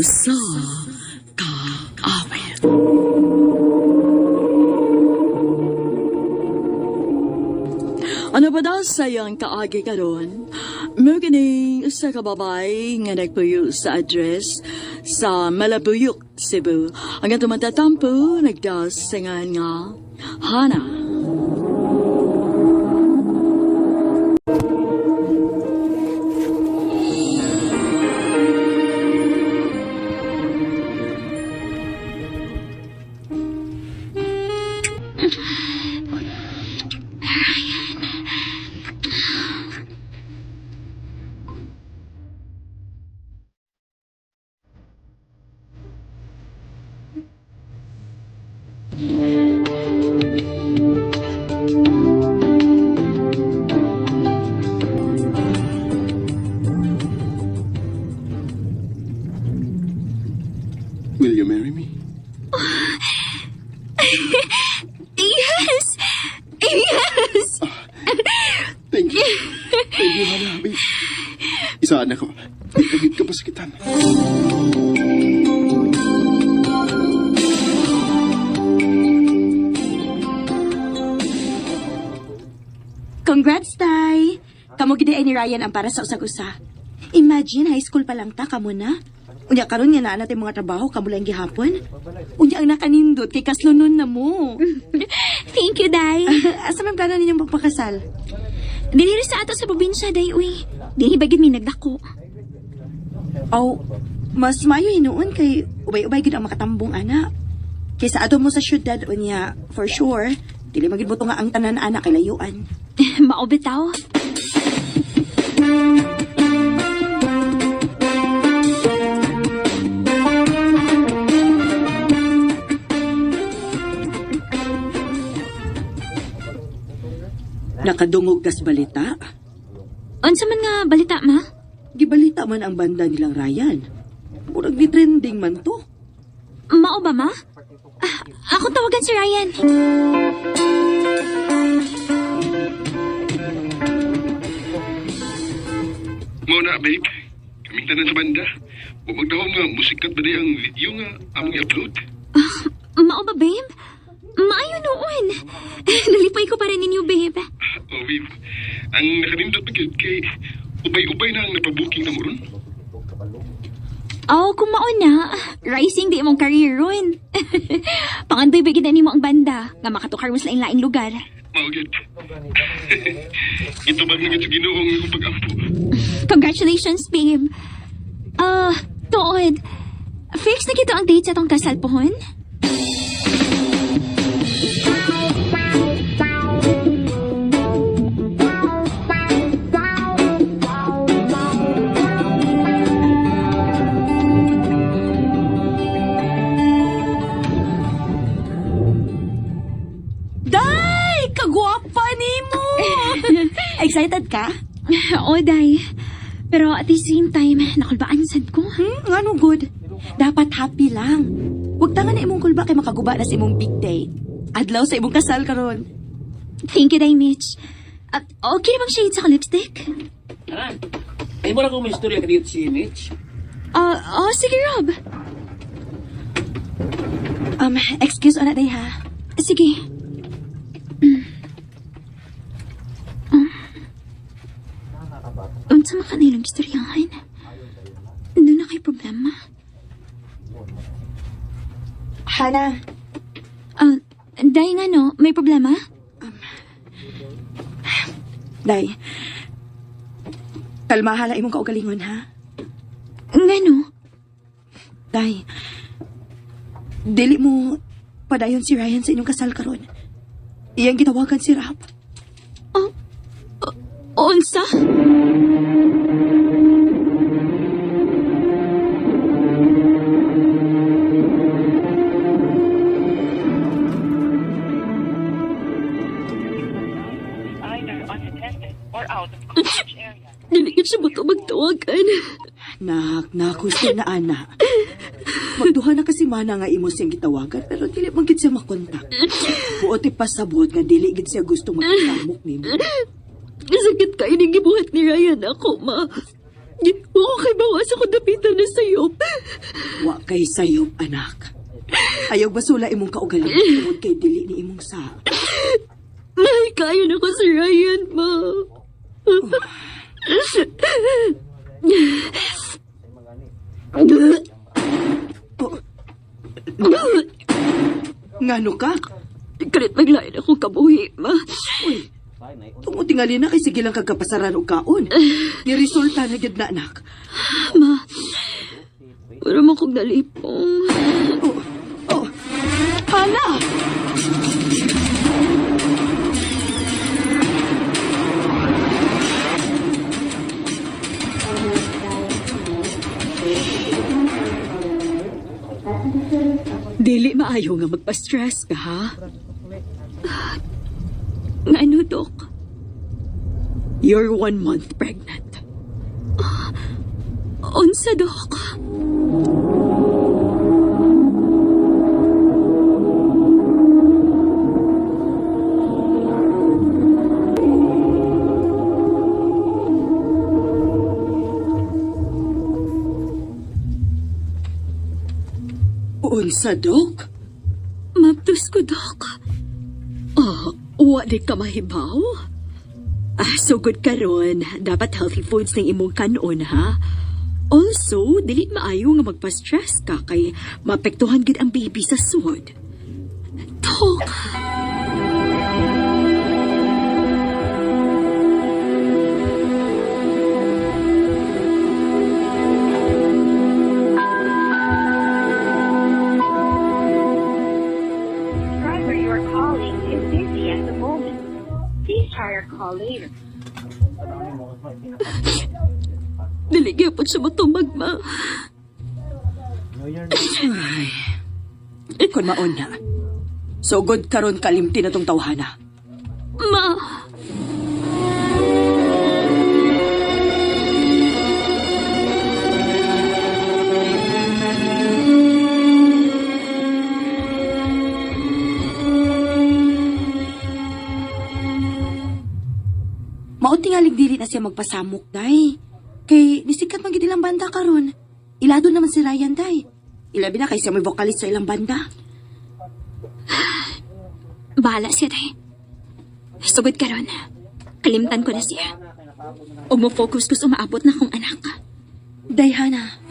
sa kaawit. Ano ba daw sayang kaagi karon? Mo kining sa kababay nga nagpuyo sa address sa Malabuyok, Cebu. Hanggang tumatatampo, nagdasingan nga Hana. Will you marry me? Yes! Yes! Thank you. Thank you, Hana. Isaan ako. Nagigit ka pa sakitan. Congrats, Tay! Kamo gid ni Ryan ang para sa usag-usa. Imagine, high school pa lang ta, kamo na. Unya karon nga naa natin mga trabaho, kamo lang gihapon. Unya ang nakanindot, kay kaslunon na mo. Thank you, Day. Asa man plano ninyong magpakasal? Dili sa ato sa probinsya, Day, uy. Dili bagid mi nagdako. Oh, mas mayo hinuon kay ubay-ubay gid ang makatambong ana. Kaysa ato mo sa syudad, unya, for sure, dili magid mo to nga ang tanan ana kay layuan. Mao bitaw. Nakadungog kas balita. Unsa man nga balita, ma? Gibalita man ang banda nilang Ryan. Murag ni trending man to. Mao ba, ma? Ako tawagan si Ryan. Muna, babe. Kaming tanan sa banda. Magdahom nga, musikat ba ang video nga among i-upload? Mao ba, babe? Maayo noon. Nalipay ko pa rin ninyo, babe. Oh, babe. Ang nakanindot na gyud kay ubay-ubay na ang napabuking na mo ron. Oh, kung mao na, rising di imong career ron. Pangandoy ba gid nimo ang banda nga makatukar mo sa lain-laing lugar. Mao gyud. Ito ba nga sa Ginoo ang akong pag-ampo? Congratulations, babe. Tuod. Fix na gito ang date sa tong kasal pohon? Day! Kagwapa ni mo! Excited ka? Oo, Day. Pero at the same time, nakulbaan sad ko. Nga no good. Dapat happy lang. Huwag tangan na imong kulba kay makaguba na sa imong big day. Adlaw sa imong kasal karon. Thank you, Day Mitch. Okay na bang shade sa lipstick? Aran, ay mo na kung may istorya ka dito si Mitch. Sige, Rob. Excuse on day ha. Sige. Unsa man kanilang istoryahan? Doon na kay problema. Hana, Day nga no, may problema? Day. Kalmahala imong kaugalingon ha. Nga no? Day. Dili mo padayon si Ryan sa inyong kasal karon. Iyang gitawagan si Rap. Unsa? Dili siya magtawagan. Nakusto na ana. Magduha na kasi mana nga imo siyang gitawagan pero dili man gid siya makontak. Buoti pasabot nga dili gid siya gusto magkamok nimo. Sakit ka ining gibuhat ni Ryan ako, ma. Okay, bawas ako dapitan na sayop. Wa kay sayop, anak. Ayaw basula imong kaugaling tungod kay dili ni imong sa. May kayo na ko si Ryan, ma. Ngano ka? Kalit maglain ako kabuhi, ma. Uy, tungo tingali na kay sige lang kagkapasaran o kaon. Di resulta na gyud na, anak. Ma, wala mo kong nalipong. Oh, Hana! Dili maayo nga magpa-stress ka, ha? Nga ano, Dok? You're 1 month pregnant. Unsa, Dok? Unsa, Dok? Maptus ko, Dok. Wali ka mahibaw? So good ka ron. Dapat healthy foods ng imong kanon, ha? Also, dili maayo nga magpa-stress ka kay mapektuhan gid ang baby sa sud. Dok, subscriber you are calling is busy at the moment. Please try your call later. dili gyapon sa matumag, ma. Kung maon na. So good karon kalimti na tong tawhana. Ma, Maot tingalig dili na siya magpasamok, day. Kay nisikat man gid ilang banda karon. Ilado naman si Ryan, day. Ilabi na kay siya may vocalist sa ilang banda. Bahala siya, day. Sugod ka ron. Kalimtan ko na siya. Huwag mo focus ko sa umaabot na kong anak. Day, Hana.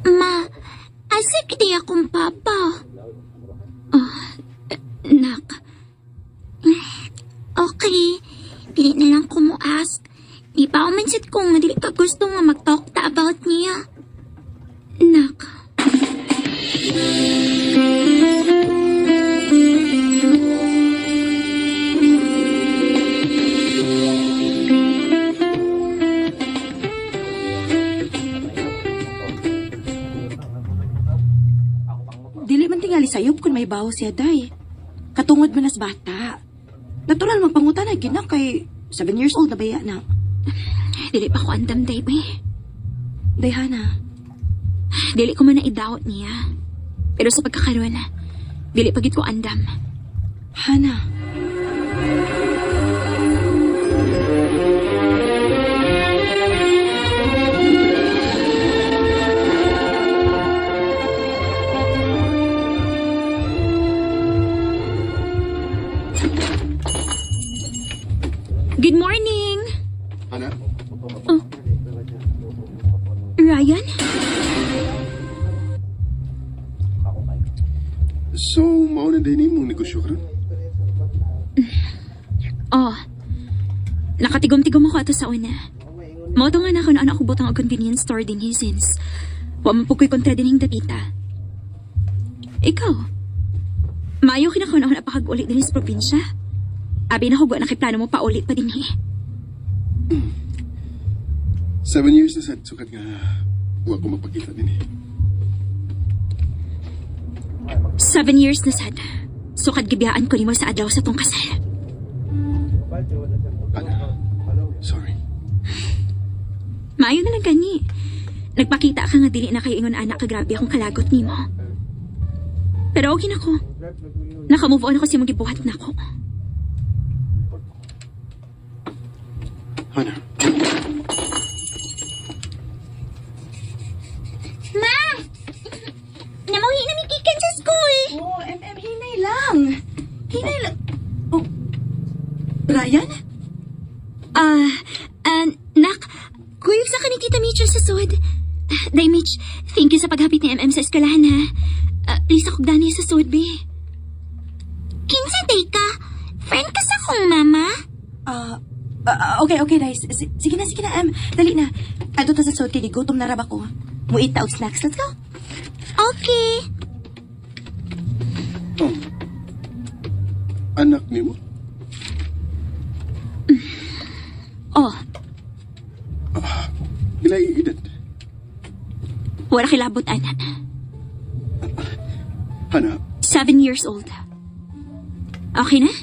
Ma, asik di akong papa. Nak. Okay, dili na lang ko mo ask. Di pa ako mansit kung dili ka gusto nga mag-talk ta about niya. Nak. Dili man tingali sayop kung may baho siya, day. Katungod man as bata. Natural magpangutan na gina kay 7 years old na baya na. Dili pa ko andam, day, bay. Day, Hana. Dili ko man na i-doubt niya. Pero sa pagkakaroon, dili pagit ko andam. Hana. So, mauna din mong negosyo karon. Oh, nakatigom-tigom ako ato sa una. Mauto nga na ako na anak ko butang og convenience store din since wa man po ko'y kontra din yung dapita. Ikaw, maayo kinakaw na ako napakag-ulit din sa probinsya. Abi na ko na kay plano mo pa ulit pa din 7 years na sad, sukat nga huwag ko mapakita din 7 years na sad. Sukad gibiyaan ko nimo sa adlaw sa tong kasal. Ana, sorry. Maayo na lang gani. Nagpakita ka nga dili na kayo ingon anak ka grabe akong kalagot nimo. Pero okay na ko. Naka-move on ako si mong gibuhat na ko. Ana, Ma! Namuhi na mi kikan sa school. Oh, hinay lang. Hinay lang. Oh, Ryan? Nak, kuyog sa ni Tita Mitchell sa sud. Day Mitch, thank you sa paghapit ni sa eskwelahan ha. Please ako gani sa sud, be. Kinsa day ka? Friend ka sa kong mama? Okay, Rice. Sige na, dali na. Ato ta sa soti, gutom na raba ko. Muit ta og snacks. Let's go. Okay. anak ni mo? Oh, Ilay edad? wala kilabot, anak. Hana, 7 years old. Okay na?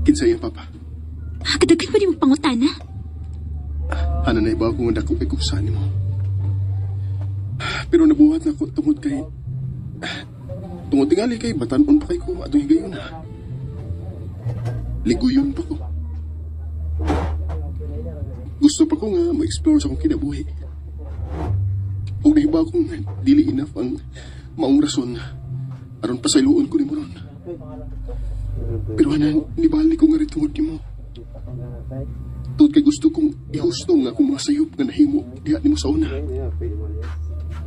kinsa iyang papa? Kadagan pa di mo pangutana. Hana na iba akong dako kay kusan mo. Pero nabuhat na ako tungod kay... Tungod tingali kay batanon pa kay ko atong higayon na. Liguyon pa ko. Gusto pa ko nga ma-explore sa akong kinabuhi. O nahiba akong dili enough ang maong rason aron pasayloon ko ni mo ron. Pero hanan, nibali ko nga rin tungod ni mo. Tungod kay gusto kong ihusto nga akong mga sayop nga nahimo diha ni mo sa una.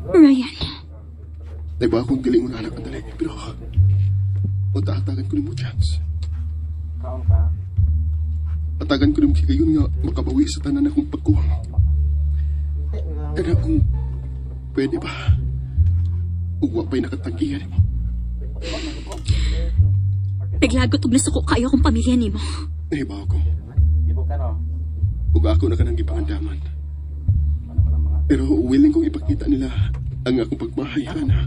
Ryan, Nahiba akong galingon anak ang dali. Pero matatagan ko ni mo chance. Patagan ko ni mo kigayon nga makabawi sa tanan akong pagkuwang. Kaya kung pwede ba, ugwa pa'y nakatanggihan mo. naglagot og nasuko kayo akong pamilya nimo. Nahibaw ko. Ug ako na kanang gipangandaman. Pero willing kong ipakita nila ang akong pagmahayaan na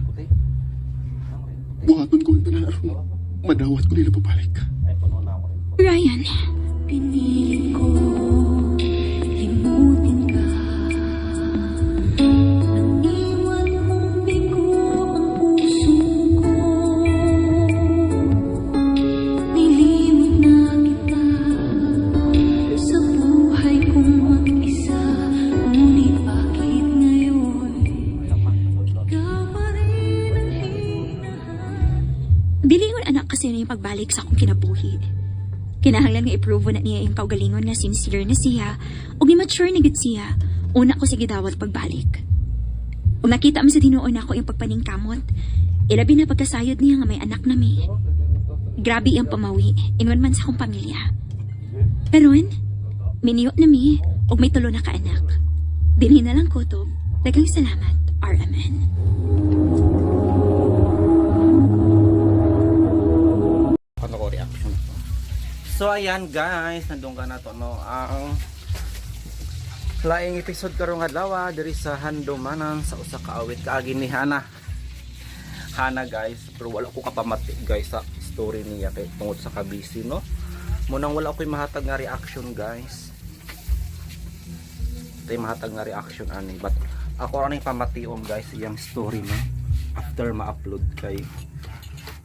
buhaton ko ang tanan aron madawat ko nila pabalik. Ryan, Pinilit ko limutin ka. Nang iwan mong bigo ang puso ko. Nilimot na kita sa buhay kong mag-isa. Ngunit bakit ngayon ikaw pa rin ang hinahanap? bilingon anak kasi na yung pagbalik sa akong kinabuhi. Kinahanglan nga i-prove na niya yung kaugalingon nga sincere na siya o mature na gud siya. Una ko sige dawat pagbalik. Kung nakita mo sa tinuon ako yung pagpaningkamot, ilabi na pagkasayod niya nga may anak na mi. Grabe ang pamawi, ingon man sa akong pamilya. Karon, miniyo na mi, og may tulo na kaanak. Dinhi na lang kutob. Daghang salamat, RMN. Ano ko reaction to. So ayan guys, nandun ka na to no. Ang laing episode karong adlaw diri sa Handumanan sa usa ka awit kaagi ni Hana. Hana guys, pero wala ko kapamati guys sa story niya kay tungod sa kabisi no. Munang wala ko'y mahatag nga reaction guys. Tay mahatag nga reaction ani, but ako ra ning pamation guys iyang story no after ma-upload kay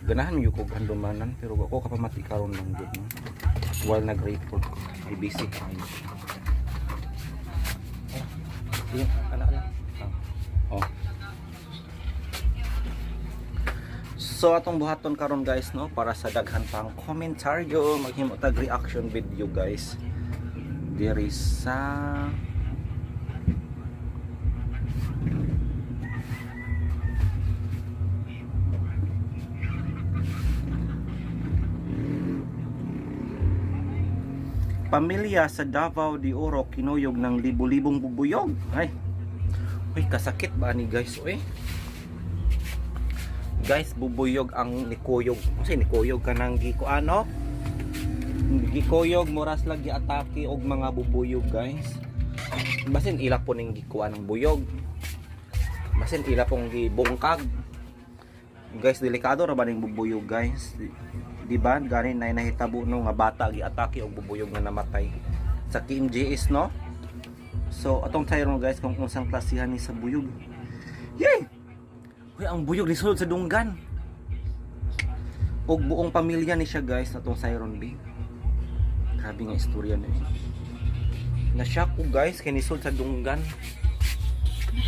ganahan yung kog Handumanan pero ako kapamati karon lang gud no while nag-report ko ay busy kayo yun anak oh. So atong buhaton karon guys no para sa daghan pang komentaryo maghimo tag reaction video guys diri sa Pamilya sa Davao de Oro kinuyog ng libu-libong bubuyog. Ay. Uy, kasakit ba ni guys? Uy. Guys, bubuyog ang nikuyog. Kasi nikuyog ka ng giko ano? Gikuyog moras lagi atake og mga bubuyog, guys. Basin ila po ning gikuan ng buyog. Basin ila pong gibungkag. Guys, delikado ra ba ning bubuyog, guys? Di ba? Gani na nahitabo no nga bata giatake og bubuyog nga namatay sa KMJS, no? So atong sayron guys kung unsang klasihan ni sa buyog. Yay! Uy, ang buyog ni sulod sa dunggan. Og buong pamilya ni siya, guys, atong sayron bi. Grabe nga istorya na eh. Na-shock ko, guys, kay ni sulod sa dunggan.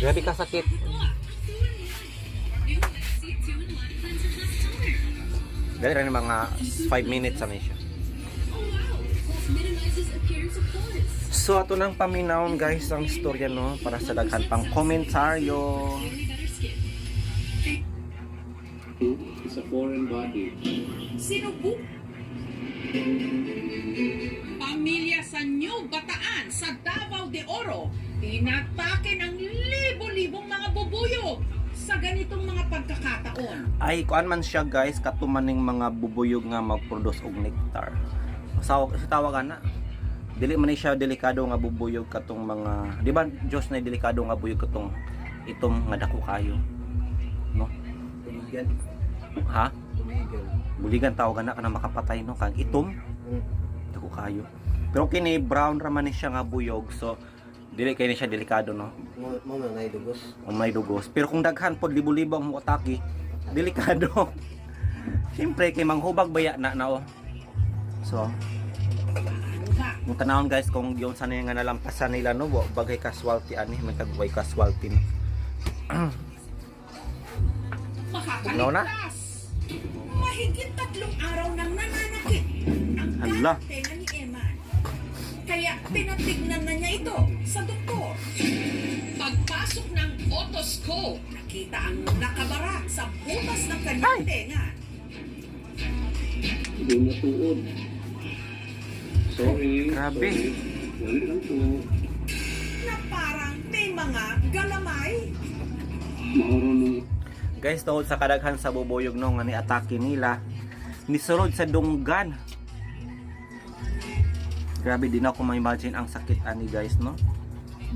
Grabe ka sakit. Dali rin mga 5 minutes na siya. So ato nang paminawon, guys, ang istorya, no, para sa daghan pang komentaryo. It's a foreign body. Sinubuk. Pamilya sa New Bataan sa Davao de Oro, inatake ng libo-libong mga bubuyog sa ganitong mga pagkakataon. Ay kuan man siya, guys, katumaning mga bubuyog nga mag-produce og nectar. Sa tawagan na dili man ni siya delikado nga bubuyog katong mga, di ba Diyos na delikado nga buyog katong itom nga dako kayo, no? Buligan. Ha? Buligan tawagan na kana makapatay, no, kang itom dako kayo. Pero kini brown ra man ni siya nga buyog, so dili kay ni siya delikado, no? Mo may dugos. O may dugos. Pero kung daghan pod libo-libo ang atake, delikado. Siyempre kay manghubag baya na oh. So yung tanawon, guys, kung yun sana nga nalampasan nila, no, bagay casualty ani, may tagway casualty, no. Makakaligtas. Mahigit 3 araw nang nananakit ang Hala. tenga ni Eman. Kaya pinatignan na niya ito sa doktor. Pagpasok ng otoscope, nakita ang nakabara sa butas ng kanyang tenga. Hindi matuod. Sorry. Grabe. Wala lang po. Na parang may mga galamay. Marunong. Guys, tungkol sa kadaghan sa bubuyog, no, nga ni atake nila nisulod sa dunggan. Grabe, din ako ma-imagine ang sakit ani, guys, no.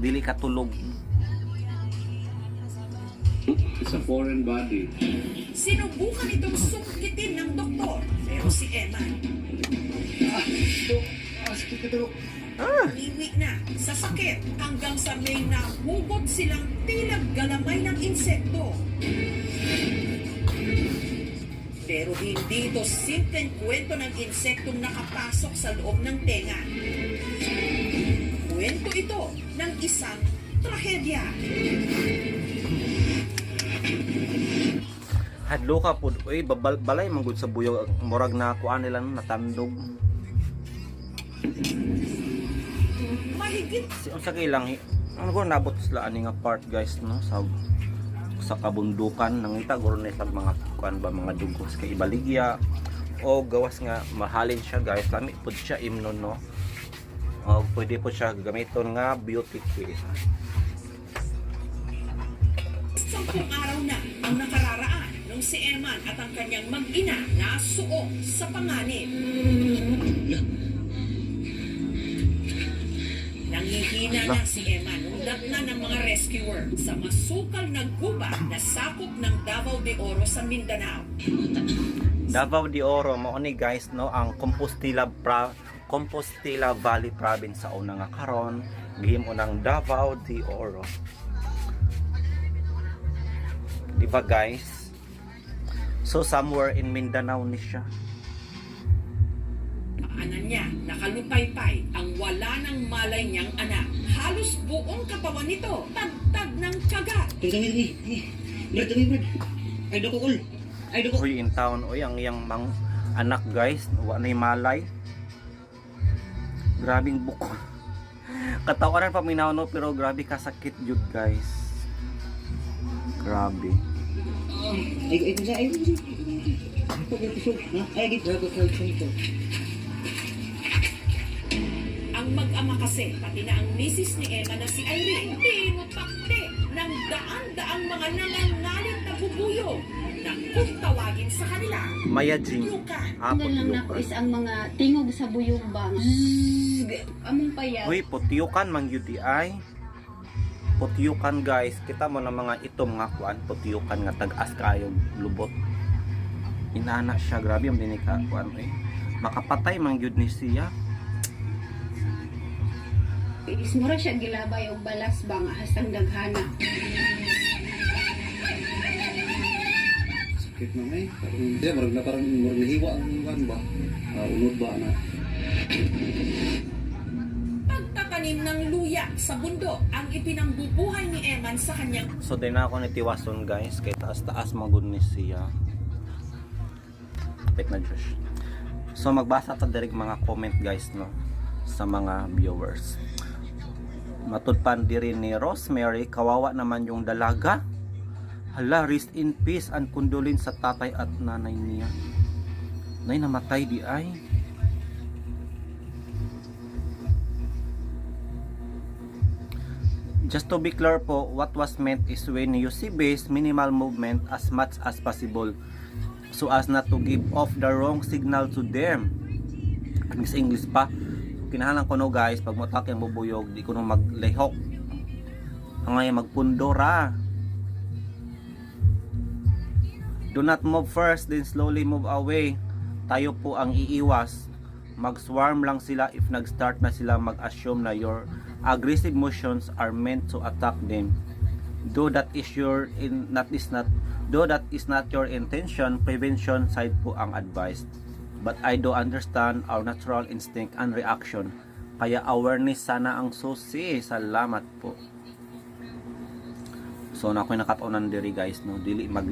Dili katulog. It's a foreign body. Sinubukan itong sungkitin ng doktor. Pero si Eman, iwi na sa sakit hanggang sa may nahugot silang tilag galamay ng insekto. Pero hindi ito simpleng kwento ng insektong nakapasok sa loob ng tenga. Kwento ito ng isang trahedya. Hadlo ka pod, uy, balay manggod sa buyog, murag na kuan nila, no, natandog. Mahigit Sa kailang ano ko nabot sila ani nga part, guys, no, sa kabundukan nangita guro na sa mga kuan ba, mga dugos kay ibaligya o gawas nga mahalin siya, guys. Lami pud siya imnon, no, o pwede po siya gamiton nga beauty care. 10 araw na ang nakararaan nung si Eman at ang kanyang mag-ina nasuok sa panganib. Nangihina na si Eman nung datnan ng mga rescuer sa masukal na gubat na sakop ng Davao de Oro sa Mindanao. Davao de Oro mao ni, guys, no, ang Compostela Valley province sa una nga karon gihimo ng Davao de Oro. Di ba, guys? So somewhere in Mindanao ni siya. Paanan niya, nakalupaypay ang wala ng malay niyang anak. Halos buong katawan nito, tagtag ng kagat. Uy, in town, uy, ang iyang mang anak, guys, wa na'y malay. Grabing bukol. Katawanan pa minaw, no, pero grabe kasakit jud, guys. Grabe. Ang mag-ama kasi, pati na ang misis ni Emma na si Irene, pinupakte ng daan-daang mga nangangalit na bubuyog na kung tawagin sa kanila, Mayajing. yuka. Apot Ang lang yukan. nako is ang mga tingog sa buyog bang. Among payat. Uy, putyukan mang UTI. Putyukan guys, kita mo na mga itom nga kuan, putyukan nga tag-as kayo lubot. Inana siya, grabe yung dinig ka kuan eh. Makapatay mang gyud ni siya. Ismura siya gilabay og balas bang hastang daghana. Sakit na may. Parang na parang nahiwa ang kan ba? Unod ba na? Pagtatanim ng luya sa bundok ang ipinangbubuhay ni Eman sa kanyang So din ako ni tiwason guys, kay taas-taas magud ni siya. Kapit na Josh. So magbasa ta direct mga comment guys no sa mga viewers. Matudpan diri ni Rosemary, kawawa naman yung dalaga. Hala, rest in peace and condolence sa tatay at nanay niya. Nay, namatay di ay. Just to be clear po, what was meant is when you see base, minimal movement as much as possible so as not to give off the wrong signal to them. Sa English pa, kinahalan ko no guys, pag matak yung bubuyog, di ko no maglehok. Ang ngayon magpundora. Do not move first, then slowly move away. Tayo po ang iiwas. Mag-swarm lang sila if nag-start na sila mag-assume na your aggressive motions are meant to attack them. Though that is not your intention, prevention side po ang advised. But I do understand our natural instinct and reaction. Kaya awareness sana ang susi. Salamat po. So na ako'y nakataunan diri guys no, dili mag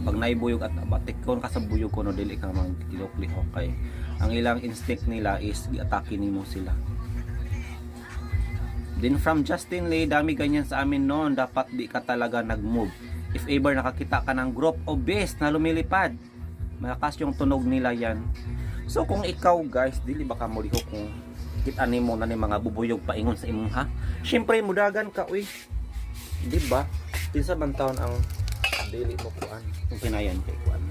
pag naibuyog at batikon ka sa buyog ko no, dili ka mag-ilok-lihok kay ang ilang instinct nila is i-atake nimo sila. Then from Justin Lee, dami ganyan sa amin noon, dapat di ka talaga nag-move. If ever nakakita ka ng group of beast na lumilipad, malakas yung tunog nila yan. So kung ikaw guys, dili baka mo lihok kung kita nimo na ni mga bubuyog paingon sa imong ha. Syempre mudagan ka uy. Di ba? Pinsa man taon ang dili mo kuan. Kung kinayan kay kuan.